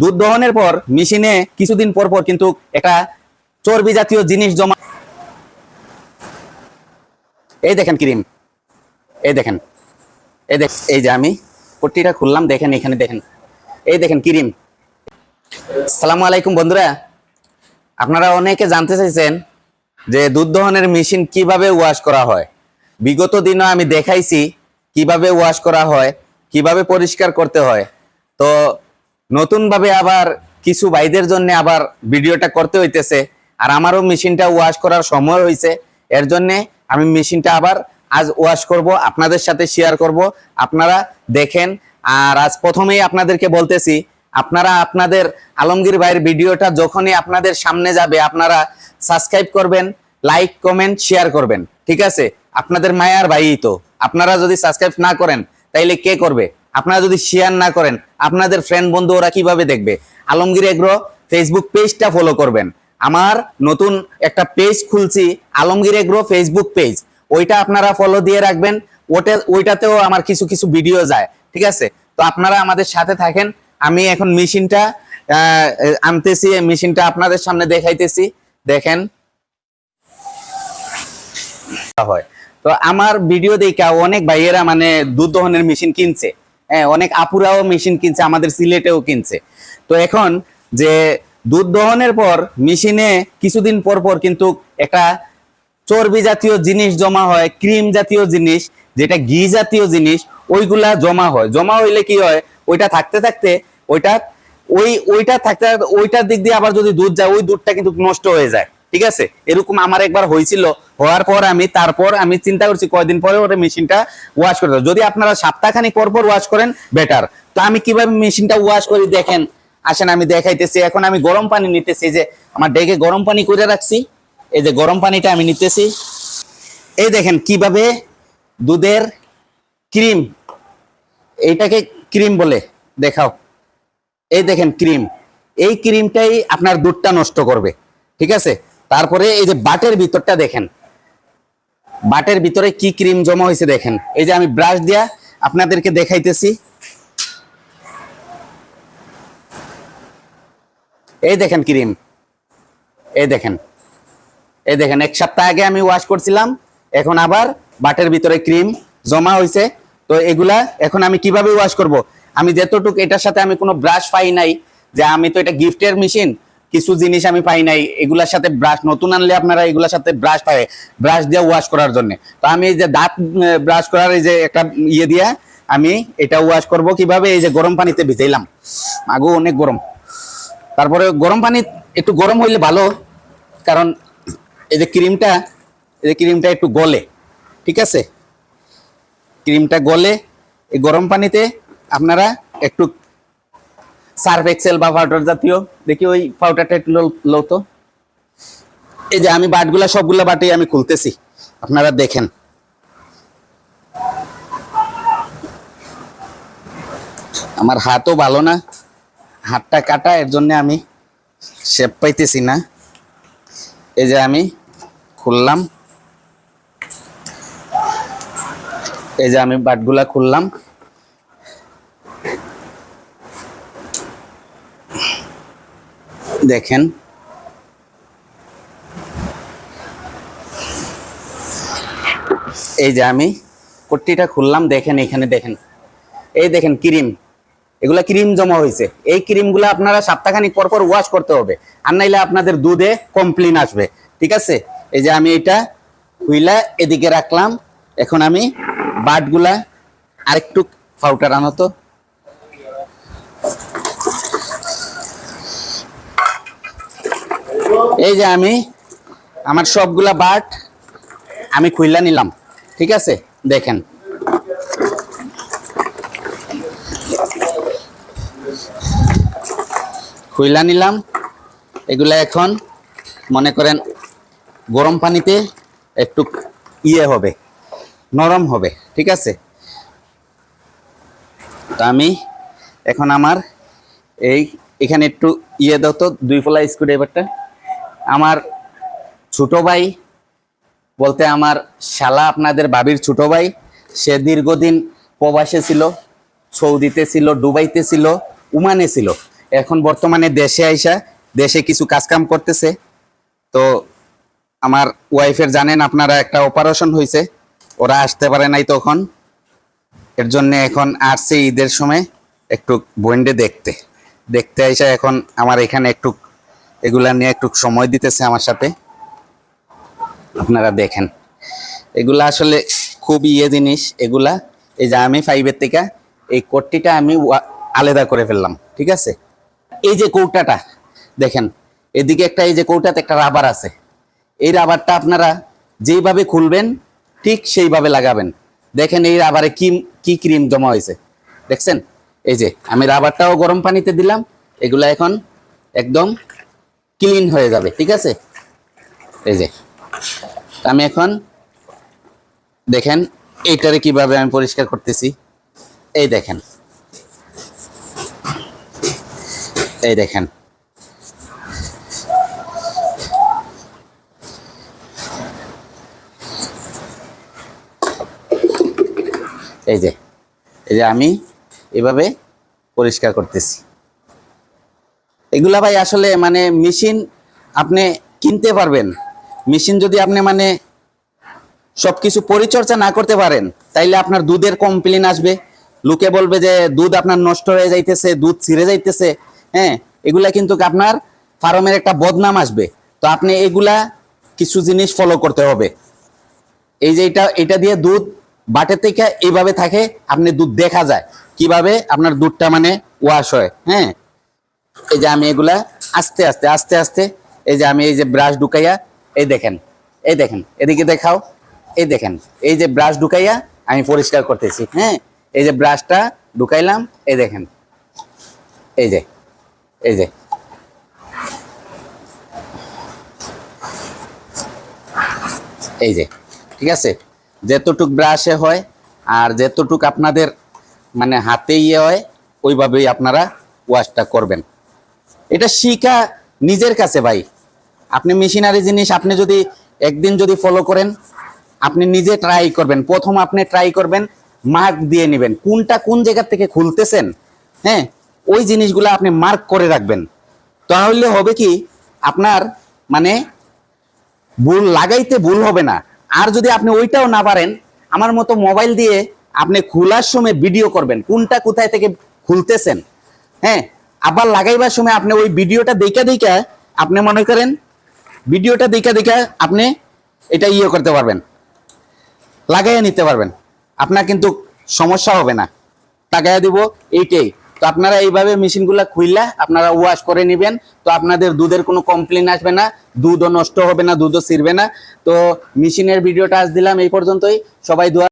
দুধ দহনের পর মেশিনে কিছুদিন পর পর কিন্তু একটা চর্বি জাতীয় জিনিস জমা। এই দেখেন ক্রিম, এই দেখেন, এই যে আমি পট্টিটা খুললাম, দেখেন এখানে দেখেন, এই দেখেন ক্রিম। আসসালামু আলাইকুম বন্ধুরা, আপনারা অনেকে জানতে চাইছেন যে দুধ দহনের মেশিন কিভাবে ওয়াশ করা হয়। বিগত দিনও আমি দেখাইছি কিভাবে ওয়াশ করা হয়, কিভাবে পরিষ্কার করতে হয়। তো নতুন ভাবে আবার কিছু ভাইদের জন্য আবার ভিডিওটা করতে হইতেছে, আর আমারও মেশিনটা ওয়াশ করার সময় হয়েছে। এর জন্য আমি মেশিনটা আবার আজ ওয়াশ করব, আপনাদের সাথে শেয়ার করব, আপনারা দেখেন। আর আজ প্রথমেই আপনাদেরকে বলতেছি, আপনারা আপনাদের আলমগীর ভাইয়ের ভিডিওটা যখনই আপনাদের সামনে যাবে আপনারা সাবস্ক্রাইব করবেন, লাইক কমেন্ট শেয়ার করবেন, ঠিক আছে? আপনাদের মায়ার ভাইই তো, আপনারা যদি সাবস্ক্রাইব না করেন তাইলে কে করবে? আপনারা যদি শেয়ার না করেন আপনাদের ফ্রেন্ড বন্ধু ওরা কিভাবে দেখবে? আলমগীর এগ্রো ফেসবুক পেজটা ফলো করবেন। আমার নতুন একটা পেজ খুলছি, আলমগীর এগ্রো ফেসবুক পেজ, ওইটা আপনারা ফলো দিয়ে রাখবেন। ওইটাতেও আমার কিছু কিছু ভিডিও যায়, ঠিক আছে? তো আপনারা আমাদের সাথে থাকেন। আমি এখন মেশিনটা আনতেছি, মেশিনটা আপনাদের সামনে দেখাইতেছি, দেখেন। হয় তো আমার ভিডিও দেখা অনেক ভাইয়েরা মানে দুধ দহনের মেশিন কিনছে, হ্যাঁ, অনেক আপুরাও মেশিন কিনছে, আমাদের সিলেটেও কিনছে। তো এখন যে দুধ দহনের পর মেশিনে কিছুদিন পর পর কিন্তু একটা চর্বি জাতীয় জিনিস জমা হয়, ক্রিম জাতীয় জিনিস, যেটা ঘি জাতীয় জিনিস, ওইগুলা জমা হয়। জমা হইলে কি হয়, ওইটা থাকতে থাকতে ওইটা থাকতে ওইটার দিক দিয়ে আবার যদি দুধ যায় ওই দুধটা কিন্তু নষ্ট হয়ে যায়, ঠিক আছে? এরকম আমার একবার হয়েছিল। হওয়ার পর তারপর আমি চিন্তা করছি কয়দিন পরে ওটা মেশিনটা ওয়াশ করতে হবে। যদি আপনারা সপ্তাহখানিক পর পর ওয়াশ করেন বেটার। তো আমি কিভাবে মেশিনটা ওয়াশ করি দেখেন, আসেন আমি দেখাইতেছি। এখন আমি গরম পানি নিতেছি, যে আমার ডেকে গরম পানি করে রাখছি, এই যে গরম পানিটা আমি নিতেছি। এই দেখেন কিভাবে দুধের ক্রিম, এইটাকে ক্রিম বলে, দেখাও। এই দেখেন ক্রিম, এই ক্রিমটাই আপনার দুধটা নষ্ট করবে, ঠিক আছে? তারপরে এই যে বাটের ভিতরটা দেখেন, বাটের ভিতরে কি ক্রিম জমা হয়েছে দেখেন। এই যে আমি ব্রাশ দিয়া আপনাদেরকে দেখাইতেছি, এই দেখেন ক্রিম, এই দেখেন, এই দেখেন। এক সপ্তাহ আগে আমি ওয়াশ করছিলাম, এখন আবার বাটের ভিতরে ক্রিম জমা হয়েছে। তো এগুলা এখন আমি কিভাবে ওয়াশ করব? আমি যতটুকু এটার সাথে আমি কোনো ব্রাশ পাই নাই, যে আমি তো এটা গিফটের মেশিন, কিছু জিনিস আমি পাই নাই এগুলার সাথে ব্রাশ। নতুন আনলে আপনারা এগুলার সাথে ব্রাশ পায়, ব্রাশ দিয়ে ওয়াশ করার জন্য। তো আমি এই যে দাঁত ব্রাশ করার এই যে একটা ইয়ে দিয়া আমি এটা ওয়াশ করব কিভাবে, এই যে গরম পানিতে ভিজাইলাম, আগো অনেক গরম। তারপরে গরম পানি একটু গরম হইলে ভালো, কারণ এই যে ক্রিমটা একটু গলে, ঠিক আছে? ক্রিমটা গলে এই গরম পানিতে আপনারা একটু সার্ফ এক্সেল বা পাউডার জাতীয়, দেখি ওই পাউডারটা একটু লো তো। এই যে আমি বাটগুলা সবগুলা বাটি আমি খুলতেছি, আপনারা দেখেন। আমার হাতও ভালো না, হাতটা কাটা, এর জন্য আমি শেপ পাইতেছি না। এই যে আমি খুললাম, এই যে আমি বাটগুলা খুললাম, দেখেন। এই যে আমি পট্টিটা খুললাম, দেখেন এখানে দেখেন, এই দেখেন ক্রিম, এগুলা ক্রিম জমা হয়েছে। এই ক্রিমগুলো আপনারা সপ্তাহখানিক পর পর ওয়াশ করতে হবে, আর নাইলে আপনাদের দুধে কমপ্লেন আসবে, ঠিক আছে? এই যে আমি এটা হুইলা এদিকে রাখলাম। এখন আমি বাটগুলা আরেকটু পাউডার আনো তো। এই যে আমি আমার সবগুলা বাট আমি খুইলা নিলাম, ঠিক আছে? দেখেন খুইলা নিলাম। এগুলা এখন মনে করেন গরম পানিতে একটু ইয়ে হবে, নরম হবে, ঠিক আছে? তো আমি এখন আমার এখানে একটু ইয়ে দাও তো, 2 ফলা স্ক্রুড্রাইভারটা। আমার ছোট ভাই বলতে আমার শালা, আপনাদের ভাবির ছোট ভাই, সে দীর্ঘদিন প্রবাসে ছিল, সৌদিতে ছিল, দুবাইতে ছিল, ওমানে ছিল। এখন বর্তমানে দেশে আইসা দেশে কিছু কাজকাম করতেছে। তো আমার ওয়াইফের জানেন আপনারা একটা অপারেশন হয়েছে, ওরা আসতে পারে নাই তখন, এর জন্য এখন আসছে ঈদের সময় একটু বোনডে দেখতে দেখতে আইসা এখন আমার এখানে একটু এগুলা নিয়ে একটু সময় দিতেছে আমার সাথে। আপনারা দেখেন এগুলা আসলে খুব জিনিস এগুলা। এই যে আমি 5 থেকে এই কট্টিটা আমি আলাদা করে ফেললাম, ঠিক আছে। এই যে কৌটাটা দেখেন, এদিকে একটা এই যে কৌটাতে একটা রাবার আছে, এই রাবারটা আপনারা যেইভাবে খুলবেন ঠিক সেইভাবে লাগাবেন। দেখেন এই রাবারে কি কি ক্রিম জমা হয়েছে দেখছেন। এই যে আমি রাবারটাও গরম পানিতে দিলাম, এগুলা এখন একদম ক্লিন হয়ে যাবে, ঠিক আছে। এই যে আমি এখন দেখেন এইটারে কিভাবে আমি পরিষ্কার করতেছি। এই দেখেন, এই দেখেন এই যে আমি এভাবে পরিষ্কার করতেছি। এগুলা ভাই আসলে মানে মেশিন আপনি কিনতে পারবেন, মেশিন যদি আপনি মানে সবকিছু পরিচর্যা না করতে পারেন তাইলে আপনার দুধের কমপ্লেন আসবে, লোকে বলবে যে দুধ আপনার নষ্ট হয়ে যাইতেছে, দুধ ছিঁড়ে যাইতেছে। হ্যাঁ, এগুলা কিন্তু আপনার ফার্মের একটা বদনাম আসবে। তো আপনি এগুলা কিছু জিনিস ফলো করতে হবে। এই যে এটা দিয়ে দুধ বাটে থেকে এইভাবে থাকে, আপনি দুধ দেখা যায় কিভাবে আপনার দুধটা মানে ওয়াশ হয়। হ্যাঁ, এই যে আমি এগুলা আস্তে আস্তে আস্তে আস্তে এই যে আমি এই যে ব্রাশ ঢুকাইয়া এই দেখেন, এই দেখেন এদিকে দেখাও, এই দেখেন এই যে ব্রাশ ঢুকাইয়া আমি পরিষ্কার করতেছি। হ্যাঁ, এই যে ব্রাশটা ঢুকাইলাম, এই দেখেন এই যে এই যে এই যে ঠিক আছে। যেতটুক ব্রাশে হয় আর যেতটুক আপনাদের মানে হাতে হয় ওইভাবেই আপনারা ওয়াশটা করবেন। এটা শিখা নিজের কাছে ভাই। আপনি মেশিনারি জিনিস আপনি যদি একদিন যদি ফলো করেন, আপনি নিজে ট্রাই করবেন। প্রথম আপনি ট্রাই করবেন, মার্ক দিয়ে নেবেন কোনটা কোন জায়গা থেকে খুলতেছেন। হ্যাঁ, ওই জিনিসগুলো আপনি মার্ক করে রাখবেন। তাহলে হবে কি আপনার মানে ভুল লাগাইতে ভুল হবে না। আর যদি আপনি ওইটাও না পারেন, আমার মতো মোবাইল দিয়ে আপনি খোলার সময় ভিডিও করবেন কোনটা কোথায় থেকে খুলতেছেন। হ্যাঁ, আবার লাগাইবার সময় আপনি ওই ভিডিওটা দেখা দেখা আপনি মনে করেন ভিডিওটা দেখা দেখা আপনি এটা করতে পারবেন, লাগাইয়া নিতে পারবেন। আপনার কিন্তু সমস্যা হবে না, লাগাইয়া দিব এইটাই। তো আপনারা এইভাবে মেশিনগুলো খুললা আপনারা ওয়াশ করে নেবেন। তো আপনাদের দুধের কোনো কমপ্লেন আসবে না, দুধও নষ্ট হবে না, দুধও ছিঁড়বে না। তো মেশিনের ভিডিওটা আজ দিলাম এই পর্যন্তই। সবাই দোয়া